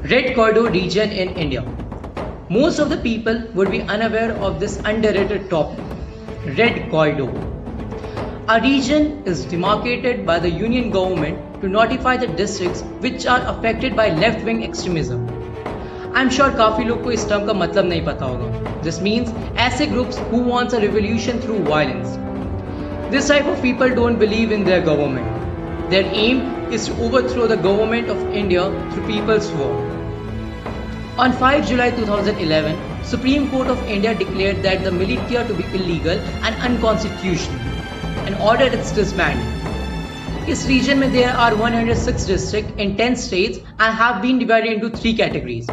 Red Corridor region in India. Most of the people would be unaware of this underrated topic. Red Corridor. A region is demarcated by the union government to notify the districts which are affected by left-wing extremism. I'm sure काफी लोग को इस term का मतलब नहीं पता होगा. This means ऐसे groups who wants a revolution through violence. This type of people don't believe in their government. Their aim is to overthrow the government of India through people's war. On 5 July 2011, Supreme Court of India declared that the militia to be illegal and unconstitutional and ordered its disbandment. This region mein there are 106 districts in 10 states and have been divided into 3 categories.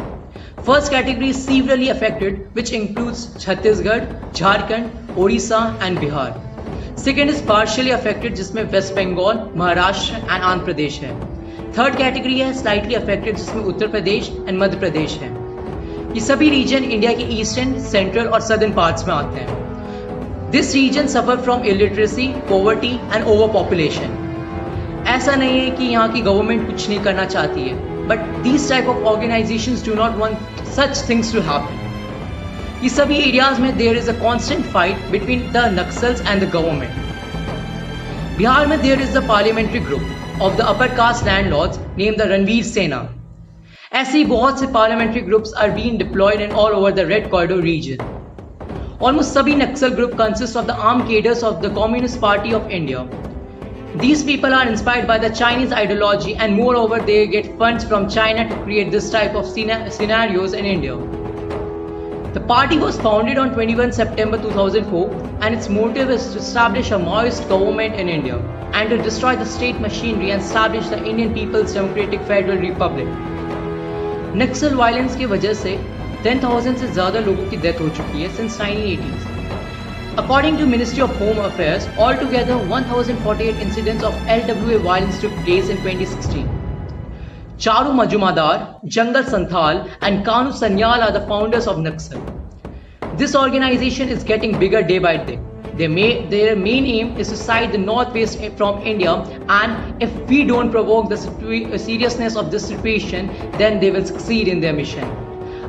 First category is severely affected, which includes Chhattisgarh, Jharkhand, Odisha and Bihar. Second is partially affected, जिसमें West Bengal, Maharashtra and Andhra Pradesh है. Third category है slightly affected, जिसमें Uttar Pradesh and Madhya Pradesh है. ये सभी reason India के eastern, central और southern parts में आते हैं. This region suffer from illiteracy, poverty and overpopulation. ऐसा नहीं है कि यहाँ की गवर्नमेंट कुछ नहीं करना चाहती है, but these type of organizations do not want such things to happen. ये सभी एरियाज में there is a constant fight between the Naxals and the government. Bihar में there is the parliamentary group of the upper caste landlords named the Ranveer Sena. ऐसे ही बहुत से parliamentary groups are being deployed in all over the Red Corridor region. Almost सभी Naxal group consist of the armed cadres of the Communist Party of India. These people are inspired by the Chinese ideology and moreover they get funds from China to create this type of scenarios in India. The party was founded on 21 September 2004 and its motive is to establish a Maoist government in India and to destroy the state machinery and establish the Indian People's Democratic Federal Republic. Naxal violence की वजह से 10,000 से ज़्यादा लोगों की death हो चुकी है since 1980s. According to Ministry of Home Affairs, altogether 1,048 incidents of LWA violence took place in 2016. Charu Majumdar, Jangal Santhal and Kanu Sanyal are the founders of Naxal. This organization is getting bigger day by day. Their main aim is to side the northwest from India, and if we don't provoke the seriousness of this situation, then they will succeed in their mission.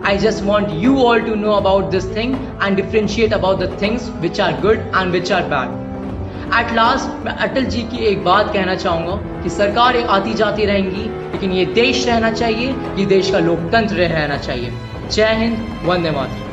I just want you all to know about this thing and differentiate about the things which are good and which are bad. At last, मैं अटल जी की एक बात कहना चाहूँगा कि सरकारें आती जाती रहेंगी, लेकिन ये देश रहना चाहिए, ये देश का लोकतंत्र रहना चाहिए. जय हिंद, वंदे मातरम.